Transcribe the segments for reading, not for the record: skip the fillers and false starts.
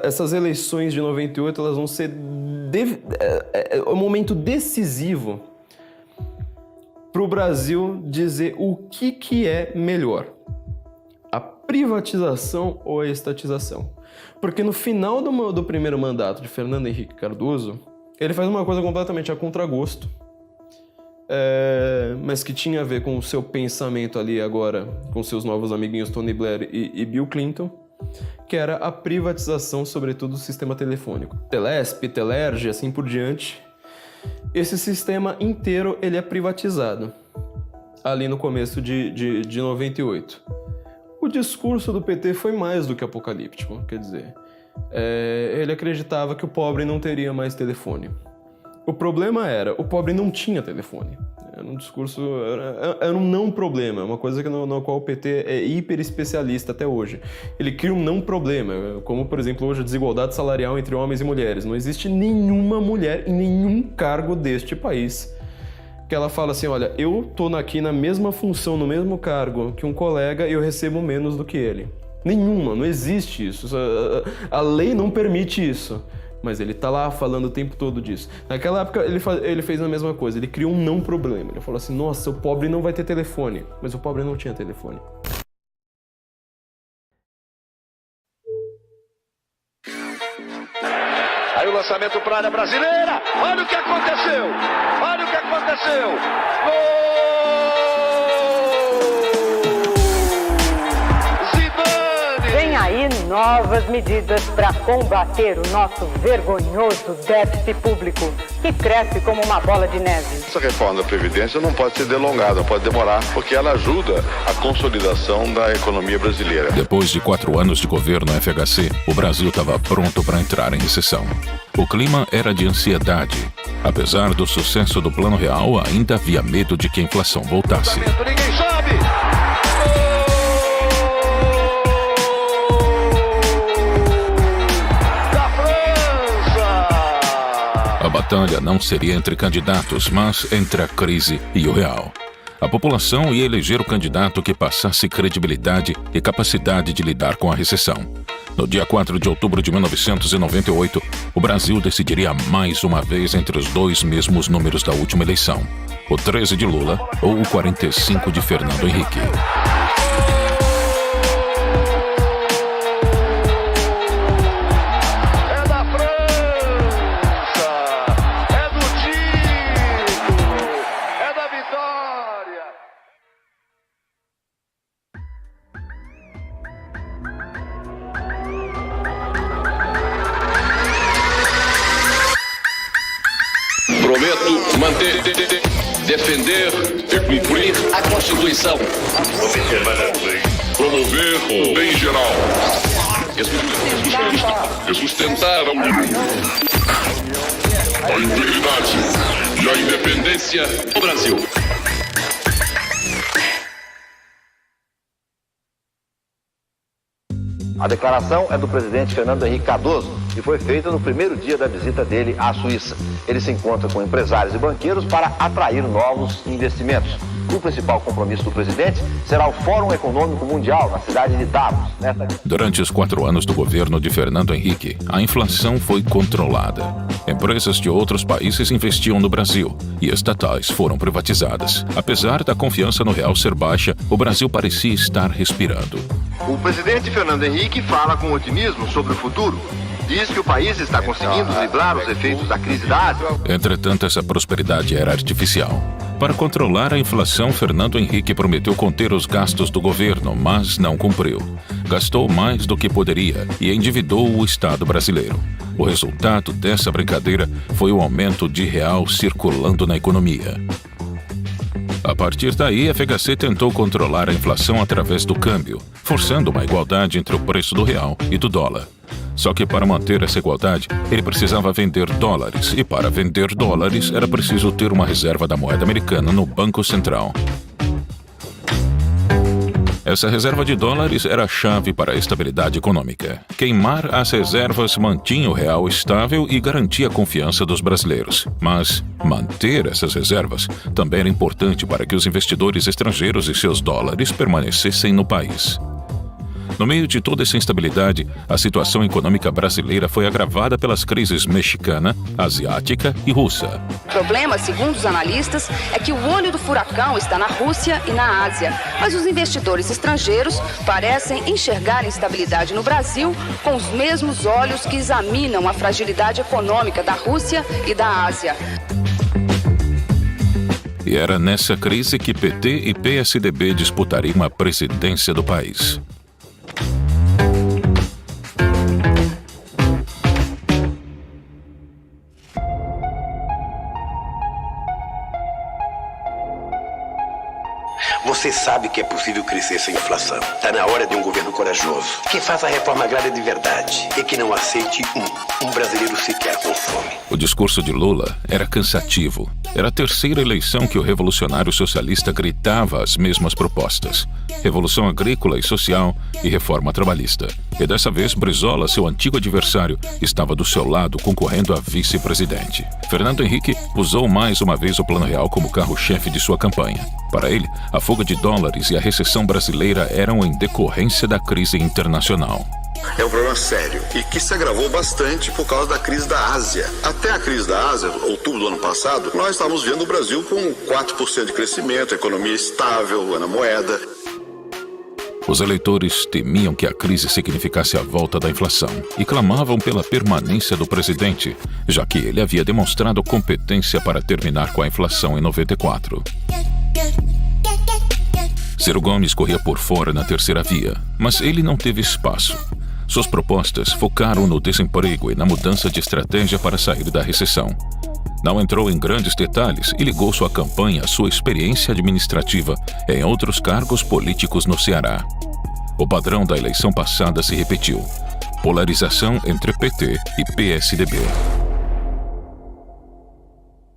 essas eleições de 98, elas vão ser um momento decisivo para o Brasil dizer o que é melhor. A privatização ou a estatização. Porque no final do primeiro mandato de Fernando Henrique Cardoso, ele faz uma coisa completamente a contragosto, mas que tinha a ver com o seu pensamento ali agora, com seus novos amiguinhos Tony Blair e Bill Clinton, que era a privatização, sobretudo, do sistema telefônico. Telesp, Telerge, assim por diante. Esse sistema inteiro ele é privatizado, ali no começo de 98. O discurso do PT foi mais do que apocalíptico, quer dizer, ele acreditava que o pobre não teria mais telefone. O problema era, o pobre não tinha telefone. Era um discurso, era um não problema, uma coisa na qual o PT é hiper especialista até hoje. Ele cria um não problema, como por exemplo hoje a desigualdade salarial entre homens e mulheres. Não existe nenhuma mulher em nenhum cargo deste país que ela fala assim, olha, eu tô aqui na mesma função, no mesmo cargo que um colega e eu recebo menos do que ele. Nenhuma, não existe isso. A lei não permite isso. Mas ele tá lá falando o tempo todo disso. Naquela época ele fez a mesma coisa, ele criou um não problema. Ele falou assim, nossa, o pobre não vai ter telefone. Mas o pobre não tinha telefone. Aí o lançamento para a área brasileira. Olha o que aconteceu. Olha o que aconteceu. Gol! Zidane! Vem aí novas medidas para combater o nosso vergonhoso déficit público, que cresce como uma bola de neve. Essa reforma da Previdência não pode ser delongada, não pode demorar, porque ela ajuda a consolidação da economia brasileira. Depois de 4 anos de governo FHC, o Brasil estava pronto para entrar em recessão. O clima era de ansiedade. Apesar do sucesso do Plano Real, ainda havia medo de que a inflação voltasse. Ninguém sabe! A batalha não seria entre candidatos, mas entre a crise e o real. A população ia eleger o candidato que passasse credibilidade e capacidade de lidar com a recessão. No dia 4 de outubro de 1998, o Brasil decidiria mais uma vez entre os dois mesmos números da última eleição, o 13 de Lula ou o 45 de Fernando Henrique. Prometo manter, defender e cumprir a Constituição. Promover o bem geral. E sustentar a integridade e a independência do Brasil. A declaração é do presidente Fernando Henrique Cardoso e foi feita no primeiro dia da visita dele à Suíça. Ele se encontra com empresários e banqueiros para atrair novos investimentos. O principal compromisso do presidente será o Fórum Econômico Mundial na cidade de Davos. Durante os 4 anos do governo de Fernando Henrique, a inflação foi controlada. Empresas de outros países investiam no Brasil e estatais foram privatizadas. Apesar da confiança no real ser baixa, o Brasil parecia estar respirando. O presidente Fernando Henrique fala com otimismo sobre o futuro. Diz que o país está conseguindo driblar os efeitos da crise da Ásia. Entretanto, essa prosperidade era artificial. Para controlar a inflação, Fernando Henrique prometeu conter os gastos do governo, mas não cumpriu. Gastou mais do que poderia e endividou o Estado brasileiro. O resultado dessa brincadeira foi o aumento de real circulando na economia. A partir daí, a FHC tentou controlar a inflação através do câmbio, forçando uma igualdade entre o preço do real e do dólar. Só que para manter essa igualdade, ele precisava vender dólares, e para vender dólares era preciso ter uma reserva da moeda americana no Banco Central. Essa reserva de dólares era a chave para a estabilidade econômica. Queimar as reservas mantinha o real estável e garantia a confiança dos brasileiros. Mas manter essas reservas também era importante para que os investidores estrangeiros e seus dólares permanecessem no país. No meio de toda essa instabilidade, a situação econômica brasileira foi agravada pelas crises mexicana, asiática e russa. O problema, segundo os analistas, é que o olho do furacão está na Rússia e na Ásia. Mas os investidores estrangeiros parecem enxergar a instabilidade no Brasil com os mesmos olhos que examinam a fragilidade econômica da Rússia e da Ásia. E era nessa crise que PT e PSDB disputariam a presidência do país. Você sabe que é possível crescer sem inflação. Está na hora de um governo corajoso, que faça a reforma agrária de verdade e que não aceite um brasileiro sequer com fome. O discurso de Lula era cansativo. Era a terceira eleição que o revolucionário socialista gritava as mesmas propostas: revolução agrícola e social e reforma trabalhista. E dessa vez, Brizola, seu antigo adversário, estava do seu lado concorrendo a vice-presidente. Fernando Henrique usou mais uma vez o Plano Real como carro-chefe de sua campanha. Para ele, a fuga de dólares e a recessão brasileira eram em decorrência da crise internacional. É um problema sério e que se agravou bastante por causa da crise da Ásia. Até a crise da Ásia, outubro do ano passado, nós estávamos vendo o Brasil com 4% de crescimento, economia estável na moeda. Os eleitores temiam que a crise significasse a volta da inflação e clamavam pela permanência do presidente, já que ele havia demonstrado competência para terminar com a inflação em 94. Ciro Gomes corria por fora na terceira via, mas ele não teve espaço. Suas propostas focaram no desemprego e na mudança de estratégia para sair da recessão. Não entrou em grandes detalhes e ligou sua campanha à sua experiência administrativa em outros cargos políticos no Ceará. O padrão da eleição passada se repetiu: polarização entre PT e PSDB.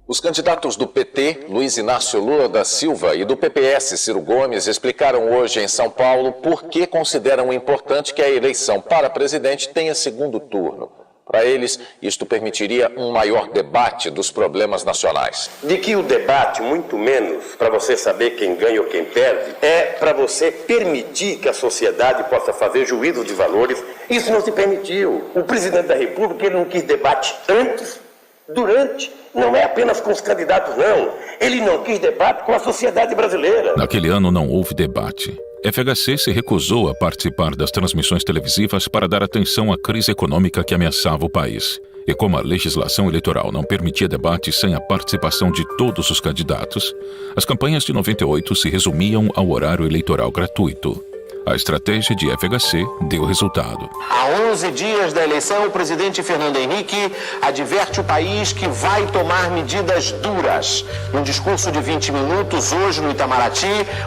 Os candidatos do PT, Luiz Inácio Lula da Silva, e do PPS, Ciro Gomes, explicaram hoje em São Paulo por que consideram importante que a eleição para presidente tenha segundo turno. Para eles, isto permitiria um maior debate dos problemas nacionais. De que o debate, muito menos para você saber quem ganha ou quem perde, é para você permitir que a sociedade possa fazer juízo de valores. Isso não se permitiu. O presidente da República, ele não quis debate antes, durante. Não é apenas com os candidatos, não. Ele não quis debate com a sociedade brasileira. Naquele ano não houve debate. FHC se recusou a participar das transmissões televisivas para dar atenção à crise econômica que ameaçava o país. E como a legislação eleitoral não permitia debate sem a participação de todos os candidatos, as campanhas de 98 se resumiam ao horário eleitoral gratuito. A estratégia de FHC deu resultado. Há 11 dias da eleição, o presidente Fernando Henrique adverte o país que vai tomar medidas duras. Num discurso de 20 minutos, hoje no Itamaraty,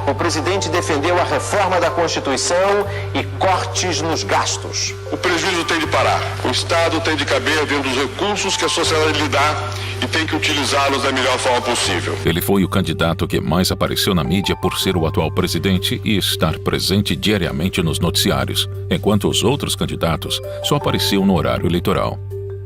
o presidente defendeu a reforma da Constituição e cortes nos gastos. O prejuízo tem de parar. O Estado tem de caber dentro dos recursos que a sociedade lhe dá e tem que utilizá-los da melhor forma possível. Ele foi o candidato que mais apareceu na mídia por ser o atual presidente e estar presente diariamente nos noticiários, enquanto os outros candidatos só apareciam no horário eleitoral.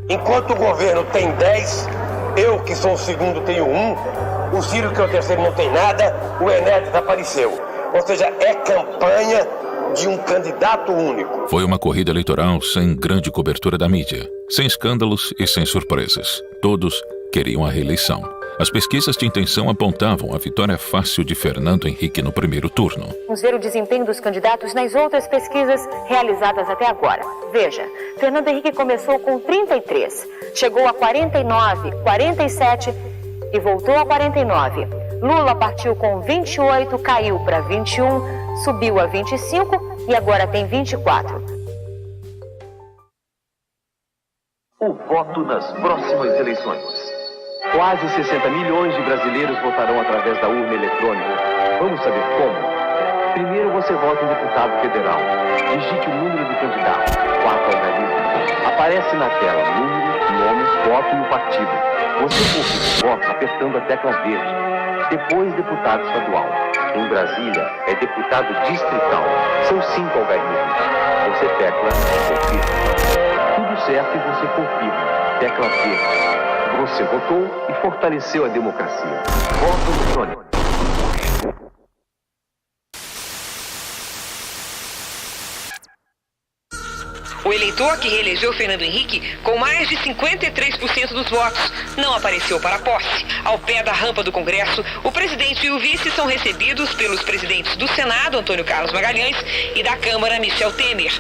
Enquanto o governo tem 10, eu que sou o segundo tenho 1, o Ciro que é o terceiro não tem nada, o Enéas desapareceu. Ou seja, é campanha de um candidato único. Foi uma corrida eleitoral sem grande cobertura da mídia, sem escândalos e sem surpresas. Todos queriam a reeleição. As pesquisas de intenção apontavam a vitória fácil de Fernando Henrique no primeiro turno. Vamos ver o desempenho dos candidatos nas outras pesquisas realizadas até agora. Veja, Fernando Henrique começou com 33, chegou a 49, 47 e voltou a 49. Lula partiu com 28, caiu para 21, subiu a 25 e agora tem 24. O voto nas próximas eleições. Quase 60 milhões de brasileiros votarão através da urna eletrônica. Vamos saber como? Primeiro você vota em deputado federal. Digite o número do candidato. 4 algarismos. Aparece na tela número, nome, voto e o partido. Você confirma o voto apertando a tecla verde. Depois deputado estadual. Em Brasília é deputado distrital. São 5 algarismos. Você tecla confirma. Tudo certo e você confirma. Tecla verde. Você votou e fortaleceu a democracia. Voto eletrônico. O eleitor que reelegeu Fernando Henrique com mais de 53% dos votos não apareceu para a posse. Ao pé da rampa do Congresso, o presidente e o vice são recebidos pelos presidentes do Senado, Antônio Carlos Magalhães, e da Câmara, Michel Temer.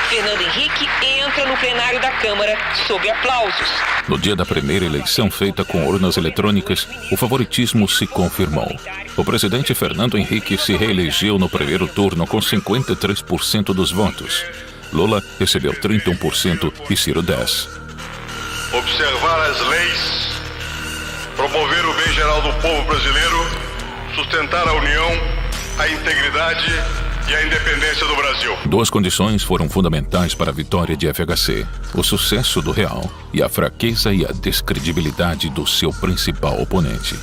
Fernando Henrique entra no plenário da Câmara sob aplausos. No dia da primeira eleição feita com urnas eletrônicas, o favoritismo se confirmou. O presidente Fernando Henrique se reelegeu no primeiro turno com 53% dos votos. Lula recebeu 31% e Ciro 10%. Observar as leis, promover o bem geral do povo brasileiro, sustentar a união, a integridade e a independência do Brasil. Duas condições foram fundamentais para a vitória de FHC: o sucesso do real e a fraqueza e a descredibilidade do seu principal oponente.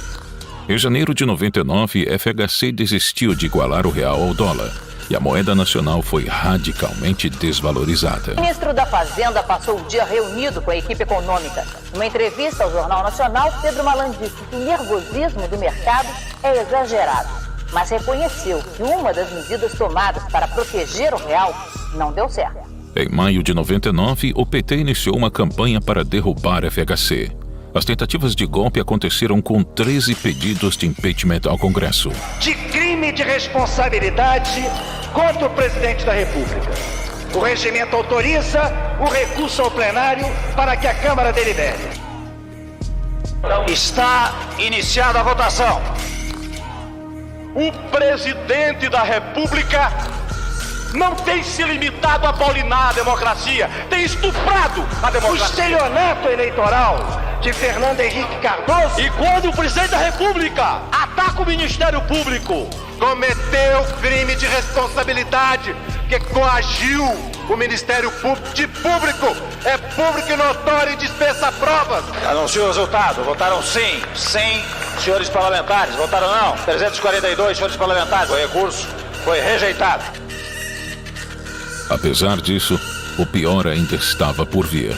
Em janeiro de 99, FHC desistiu de igualar o real ao dólar e a moeda nacional foi radicalmente desvalorizada. O ministro da Fazenda passou o dia reunido com a equipe econômica. Numa entrevista ao Jornal Nacional, Pedro Malan disse que o nervosismo do mercado é exagerado, mas reconheceu que uma das medidas tomadas para proteger o real não deu certo. Em maio de 99, o PT iniciou uma campanha para derrubar FHC. As tentativas de golpe aconteceram com 13 pedidos de impeachment ao Congresso. De crime de responsabilidade contra o presidente da República. O regimento autoriza o recurso ao plenário para que a Câmara delibere. Está iniciada a votação. O presidente da República não tem se limitado a paulinar a democracia, tem estuprado a democracia. O estelionato eleitoral de Fernando Henrique Cardoso. E quando o presidente da República ataca o Ministério Público, cometeu crime de responsabilidade, que coagiu o Ministério Público. É público e notório e dispensa provas. Anunciou o resultado. Votaram sim. 100 senhores parlamentares. Votaram não. 342 senhores parlamentares. O recurso foi rejeitado. Apesar disso, o pior ainda estava por vir.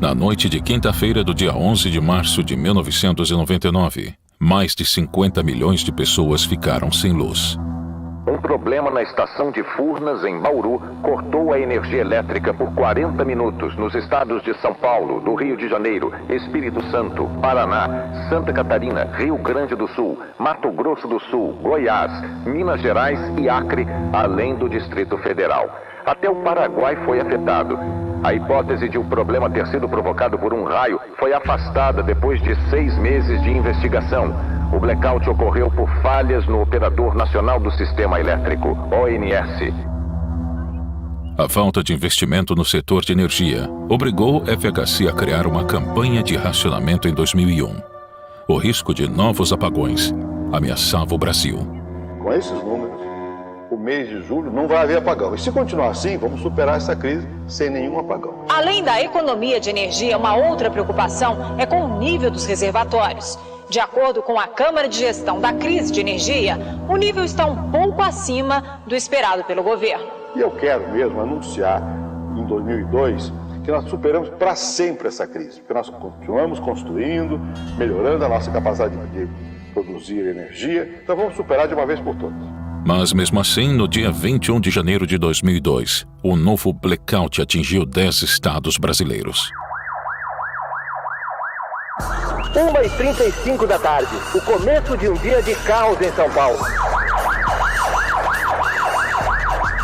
Na noite de quinta-feira do dia 11 de março de 1999, mais de 50 milhões de pessoas ficaram sem luz. Um problema na estação de Furnas, em Bauru, cortou a energia elétrica por 40 minutos nos estados de São Paulo, do Rio de Janeiro, Espírito Santo, Paraná, Santa Catarina, Rio Grande do Sul, Mato Grosso do Sul, Goiás, Minas Gerais e Acre, além do Distrito Federal. Até o Paraguai foi afetado. A hipótese de o problema ter sido provocado por um raio foi afastada depois de 6 meses de investigação. O blackout ocorreu por falhas no Operador Nacional do Sistema Elétrico, ONS. A falta de investimento no setor de energia obrigou a FHC a criar uma campanha de racionamento em 2001. O risco de novos apagões ameaçava o Brasil. Com esses números, o mês de julho não vai haver apagão. E se continuar assim, vamos superar essa crise sem nenhum apagão. Além da economia de energia, uma outra preocupação é com o nível dos reservatórios. De acordo com a Câmara de Gestão da Crise de Energia, o nível está um pouco acima do esperado pelo governo. E eu quero mesmo anunciar, em 2002, que nós superamos para sempre essa crise. Porque nós continuamos construindo, melhorando a nossa capacidade de produzir energia. Então vamos superar de uma vez por todas. Mas mesmo assim, no dia 21 de janeiro de 2002, o novo blackout atingiu 10 estados brasileiros. 1h35 da tarde, o começo de um dia de caos em São Paulo.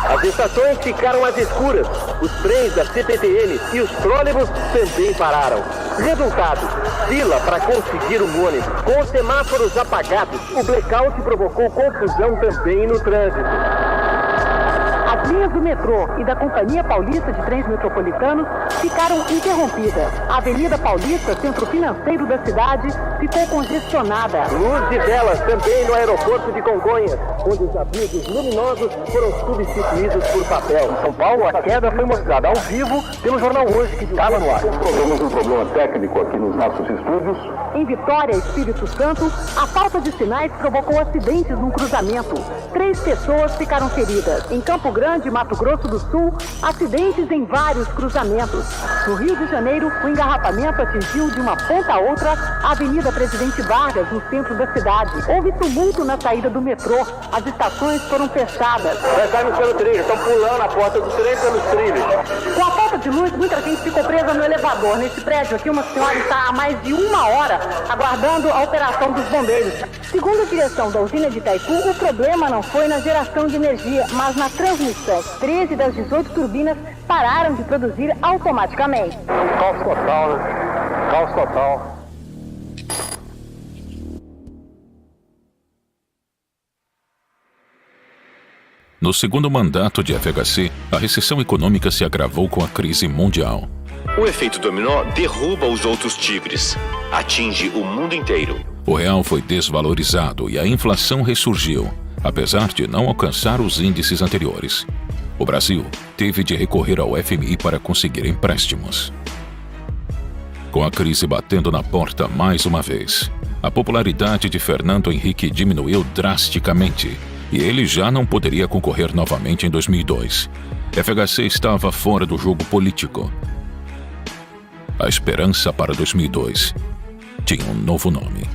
As estações ficaram às escuras, os trens da CPTM e os trólebus também pararam. Resultado, fila para conseguir um ônibus. Com os semáforos apagados, o blackout provocou confusão também no trânsito. As As linhas do metrô e da Companhia Paulista de Trens Metropolitanos ficaram interrompidas. A Avenida Paulista, centro financeiro da cidade, ficou congestionada. Luz de velas também no aeroporto de Congonhas, onde os abrigos luminosos foram substituídos por papel. Em São Paulo, a queda foi mostrada ao vivo pelo jornal Hoje, que estava no ar. Temos um problema técnico aqui nos nossos estúdios. Em Vitória, Espírito Santo, a falta de sinais provocou acidentes num cruzamento. 3 pessoas ficaram feridas. Em Campo Grande, Mato Grosso do Sul, acidentes em vários cruzamentos. No Rio de Janeiro, o engarrafamento atingiu de uma ponta a outra a Avenida Presidente Vargas, no centro da cidade. Houve tumulto na saída do metrô. As estações foram fechadas. Nós saímos pelo trilho, estão pulando a porta do trem pelos trilhos. Com a falta de luz, muita gente ficou presa no elevador. Nesse prédio aqui, uma senhora está há mais de 1 hora aguardando a operação dos bombeiros. Segundo a direção da usina de Itaipu, o problema não foi na geração de energia, mas na transmissão. 13 das 18 turbinas pararam de produzir automaticamente. Um caos total, né? Caos total. No segundo mandato de FHC, a recessão econômica se agravou com a crise mundial. O efeito dominó derruba os outros tigres, atinge o mundo inteiro. O real foi desvalorizado e a inflação ressurgiu, apesar de não alcançar os índices anteriores. O Brasil teve de recorrer ao FMI para conseguir empréstimos. Com a crise batendo na porta mais uma vez, a popularidade de Fernando Henrique diminuiu drasticamente e ele já não poderia concorrer novamente em 2002. FHC estava fora do jogo político. A esperança para 2002 tinha um novo nome.